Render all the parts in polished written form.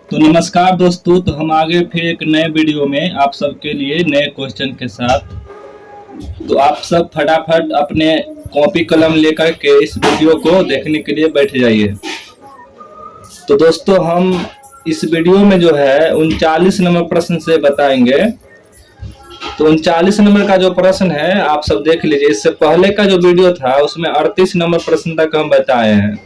तो नमस्कार दोस्तों, तो हम आगे फिर एक नए वीडियो में आप सबके लिए नए क्वेश्चन के साथ। तो आप सब फटाफट अपने कॉपी कलम लेकर के इस वीडियो को देखने के लिए बैठ जाइए। तो दोस्तों, हम इस वीडियो में जो है 39 नंबर प्रश्न से बताएंगे। तो 39 नंबर का जो प्रश्न है आप सब देख लीजिए। इससे पहले का जो वीडियो था उसमें 38 नंबर प्रश्न तक हम बताए हैं।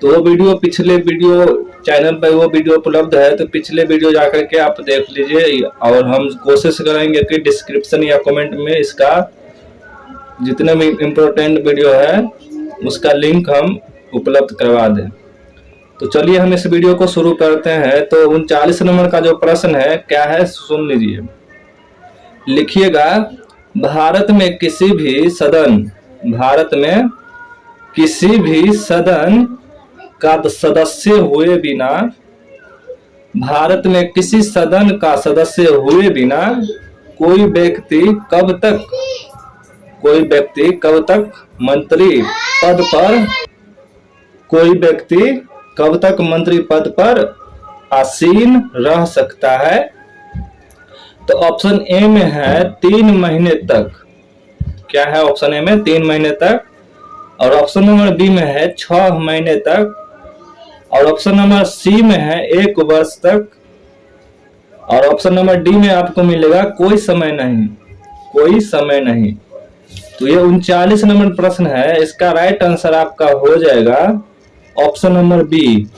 तो वो वीडियो पिछले वीडियो चैनल पर वो वीडियो उपलब्ध है, तो पिछले वीडियो जाकर के आप देख लीजिए। और हम कोशिश करेंगे कि डिस्क्रिप्शन या कमेंट में इसका जितने भी इम्पोर्टेंट वीडियो है उसका लिंक हम उपलब्ध करवा दें। तो चलिए हम इस वीडियो को शुरू करते हैं। तो 39 नंबर का जो प्रश्न है क्या है सुन लीजिए। लिखिएगा, भारत में किसी भी सदन का सदस्य हुए बिना भारत में किसी सदन का सदस्य हुए बिना कोई व्यक्ति कब तक मंत्री पद पर आसीन रह सकता है। तो ऑप्शन ए में है 3 महीने तक। क्या है ऑप्शन ए में? 3 महीने तक। और ऑप्शन नंबर बी में है 6 महीने तक। और ऑप्शन नंबर सी में है 1 वर्ष तक। और ऑप्शन नंबर डी में आपको मिलेगा कोई समय नहीं। तो ये 39 नंबर प्रश्न है। इसका राइट आंसर आपका हो जाएगा ऑप्शन नंबर बी।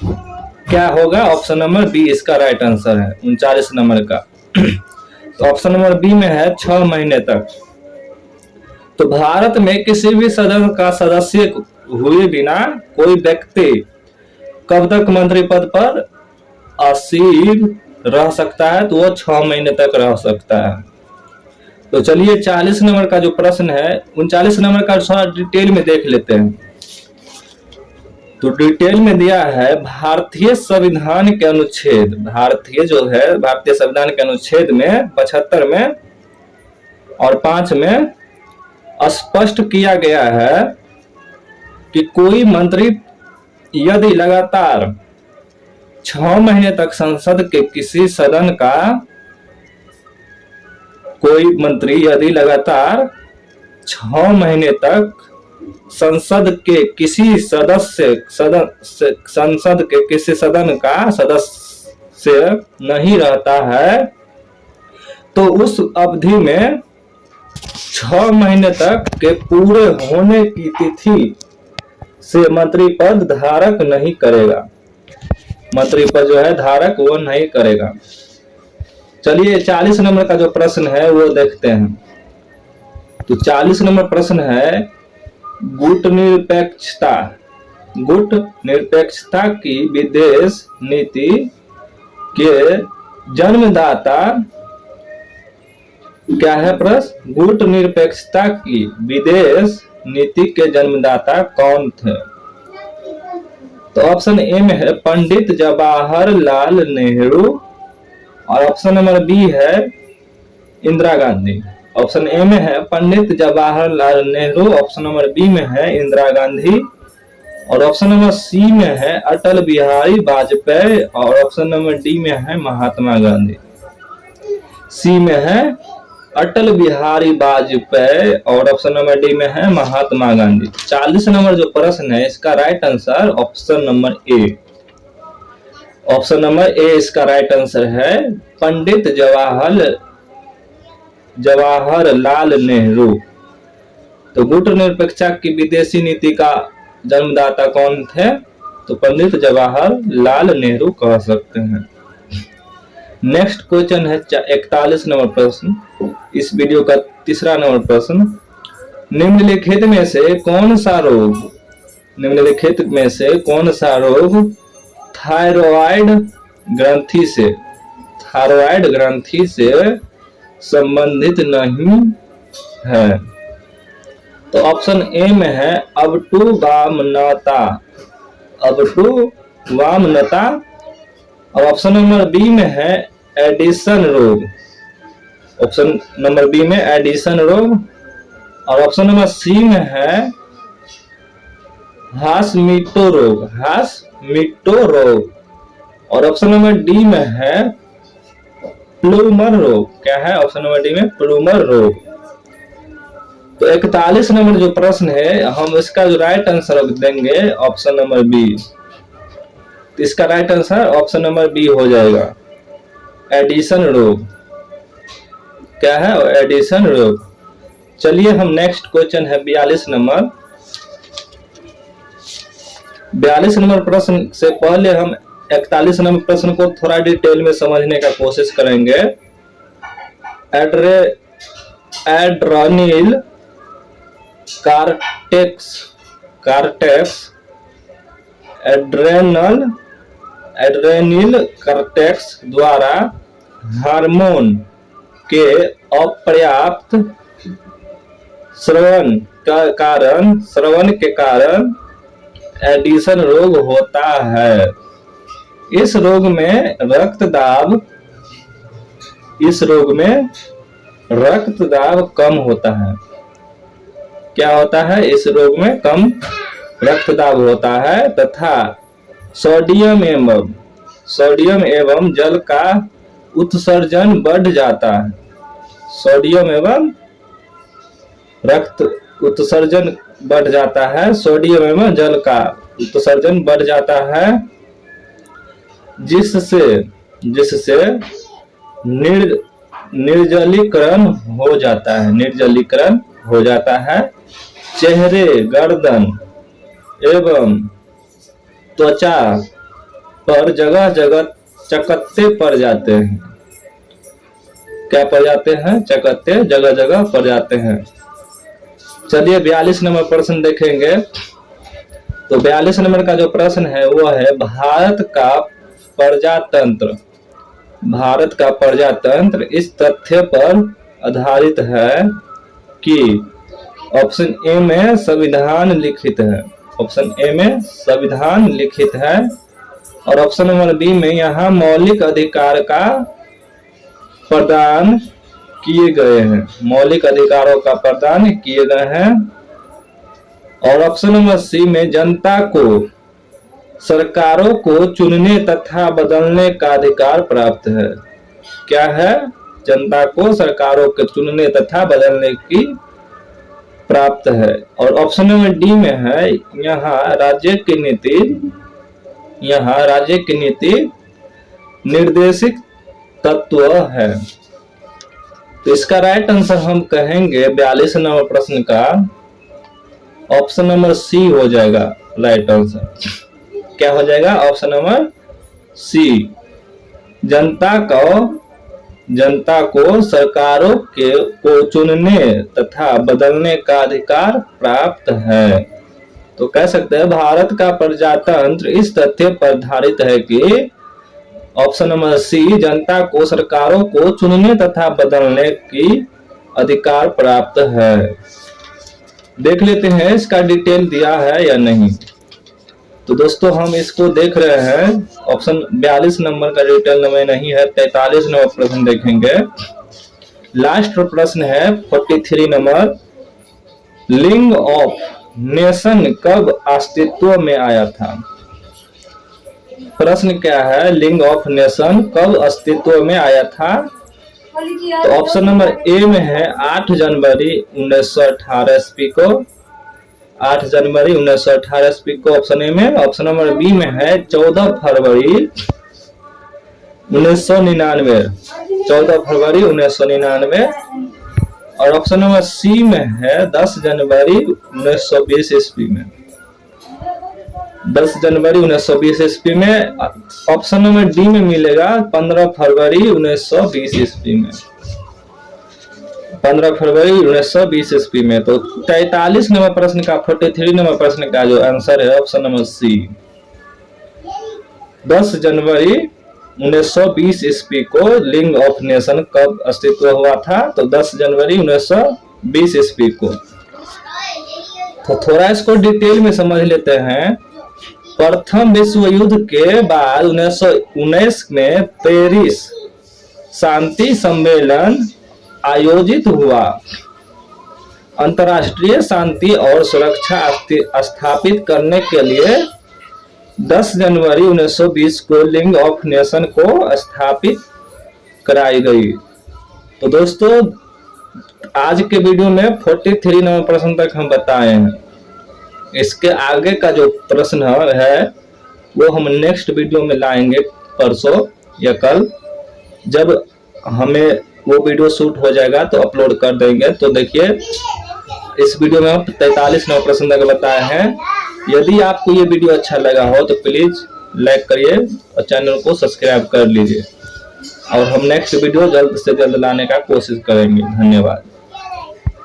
क्या होगा? ऑप्शन नंबर बी इसका राइट आंसर है 39 नंबर का। तो ऑप्शन नंबर बी में है 6 महीने तक। तो भारत में किसी भी सदन का सदस्य हुए बिना कोई व्यक्ति कब तक मंत्री पद पर आसीन रह सकता है? तो वो 6 महीने तक रह सकता है। तो चलिए 40 नंबर का जो प्रश्न है 39 नंबर का थोड़ा डिटेल में देख लेते हैं। तो डिटेल में दिया है भारतीय संविधान के अनुच्छेद में 75 में और 5 में स्पष्ट किया गया है कि कोई मंत्री यदि लगातार 6 महीने तक संसद के किसी सदन का कोई मंत्री यदि लगातार 6 महीने तक संसद के किसी सदन का सदस्य नहीं रहता है तो उस अवधि में 6 महीने तक के पूरे होने की तिथि से मंत्री पद धारक नहीं करेगा। मंत्री पद जो है धारक वो नहीं करेगा। चलिए 40 नंबर का जो प्रश्न है वो देखते हैं। तो 40 नंबर प्रश्न है गुट निरपेक्षता की विदेश नीति के जन्मदाता। क्या है प्रश्न? गुट निरपेक्षता की विदेश नीति के जन्मदाता कौन थे? तो ऑप्शन ए में है पंडित जवाहरलाल नेहरू। और ऑप्शन नंबर बी है इंदिरा गांधी। ऑप्शन ए में है Pandit Jawaharlal Nehru. Option number B में है इंदिरा गांधी। और ऑप्शन नंबर सी में है अटल बिहारी वाजपेयी। और ऑप्शन नंबर डी में है महात्मा गांधी। सी में है अटल बिहारी वाजपेयी और ऑप्शन नंबर डी में है महात्मा गांधी। 40 नंबर जो प्रश्न है इसका right answer option number A. Option number A इसका राइट आंसर है पंडित जवाहरलाल नेहरू। तो गुट निरपेक्षता की विदेशी नीति का जन्मदाता कौन थे? तो पंडित जवाहरलाल नेहरू कह सकते हैं। नेक्स्ट क्वेश्चन है 41 नंबर प्रश्न। इस वीडियो का तीसरा नंबर प्रश्न। निम्नलिखित में से कौन सा रोग थायराइड ग्रंथि से संबंधित नहीं है? तो ऑप्शन ए में है वामनता। और ऑप्शन नंबर बी में है एडिशन रोग। ऑप्शन नंबर बी में एडिशन रोग। और ऑप्शन नंबर सी में है हाशमिटो रोग। और ऑप्शन नंबर डी में है प्लूमर रोग। क्या है ऑप्शन नंबर डी में? प्लूमर रोग। तो 41 नंबर जो प्रश्न है, हम इसका जो राइट आंसर देंगे ऑप्शन नंबर बी। तो इसका right answer option number B हो जाएगा, एडिशन रोग। क्या है? एडिशन रोग। चलिए हम नेक्स्ट क्वेश्चन है 42 नंबर। 42 नंबर प्रश्न से पहले हम 41 नंबर प्रश्न को थोड़ा डिटेल में समझने का कोशिश करेंगे। एड्रेनिल एड्रेनिल कार्टेक्स द्वारा हार्मोन के अपर्याप्त श्रवण के कारण एडिशन रोग होता है। इस रोग में रक्तदाब कम होता है। क्या होता है? इस रोग में कम रक्तदाब होता है तथा सोडियम एवं जल का उत्सर्जन बढ़ जाता है। सोडियम एवं रक्त उत्सर्जन बढ़ जाता है, सोडियम एवं जल का उत्सर्जन बढ़ जाता है, जिससे निर्जलीकरण हो जाता है। चेहरे, गर्दन एवं त्वचा पर जगह जगह चकत्ते पड़ जाते हैं। क्या पड़ जाते हैं? चकत्ते जगह जगह पड़ जाते हैं। चलिए 42 नंबर प्रश्न देखेंगे। तो 42 नंबर का जो प्रश्न है वो है भारत का प्रजातंत्र इस तथ्य पर आधारित है कि ऑप्शन ए में संविधान लिखित है। ऑप्शन ए में संविधान लिखित है और ऑप्शन नंबर बी में यहाँ मौलिक अधिकार का प्रदान किए गए हैं। मौलिक अधिकारों का प्रदान किए गए हैं। और ऑप्शन नंबर सी में जनता को सरकारों को चुनने तथा बदलने का अधिकार प्राप्त है। क्या है? जनता को सरकारों के चुनने तथा बदलने की प्राप्त है। और ऑप्शन नंबर डी में है यहाँ राज्य की नीति निर्देशित तत्व है। तो इसका राइट आंसर हम कहेंगे 42 नंबर प्रश्न का ऑप्शन नंबर सी हो जाएगा राइट आंसर। क्या हो जाएगा? Option number C. जनता को सरकारों को चुनने तथा बदलने का अधिकार प्राप्त है। तो कह सकते हैं भारत का प्रजातंत्र इस तथ्य पर आधारित है कि ऑप्शन नंबर सी, जनता को सरकारों को चुनने तथा बदलने की अधिकार प्राप्त है। देख लेते हैं इसका डिटेल दिया है या नहीं। तो दोस्तों हम इसको देख रहे हैं, ऑप्शन 42 नंबर का डिटेल में नहीं है। 43 नंबर प्रश्न देखेंगे। लास्ट प्रश्न है 43 नंबर। लिंग ऑफ नेशन कब अस्तित्व में आया था? प्रश्न क्या है? लिंग ऑफ नेशन कब अस्तित्व में आया था? तो ऑप्शन नंबर ए में है 8 जनवरी 1918 ईस्वी को। 8 जनवरी 1918 ईस्वी को ऑप्शन ए में। ऑप्शन नंबर बी में है 14 फरवरी 1999। 14 फरवरी 1999। और ऑप्शन नंबर सी में है 10 जनवरी 1920 ईस्वी में। 10 जनवरी 1920 ईस्वी में। ऑप्शन नंबर डी में मिलेगा 15 फरवरी 1920 ईस्वी में। 15 फरवरी 1920 ईस्वी में। तो 43 नंबर प्रश्न का 43 नंबर प्रश्न का जो आंसर है ऑप्शन नंबर सी। 10 जनवरी 1920 ईस्वी को लिंग ऑफ नेशन कब अस्तित्व हुआ था? तो 10 जनवरी 1920 ईस्वी को। तो थोड़ा इसको डिटेल में समझ लेते हैं। प्रथम विश्व युद्ध के बाद 1919 में पेरिस शांति सम्मेलन आयोजित हुआ। अंतर्राष्ट्रीय शांति और सुरक्षा स्थापित करने के लिए 10 जनवरी 1920 को लीग ऑफ नेशन को स्थापित कराई गई। तो दोस्तों आज के वीडियो में 43 नंबर प्रश्न तक हम बताए हैं। इसके आगे का जो प्रश्न है वो हम नेक्स्ट वीडियो में लाएंगे, परसों या कल, जब हमें वो वीडियो शूट हो जाएगा तो अपलोड कर देंगे। तो देखिए इस वीडियो में हम 43 नंबर प्रश्न तक बताए हैं। यदि आपको ये वीडियो अच्छा लगा हो तो प्लीज लाइक करिए और चैनल को सब्सक्राइब कर लीजिए, और हम नेक्स्ट वीडियो जल्द से जल्द लाने का कोशिश करेंगे। धन्यवाद।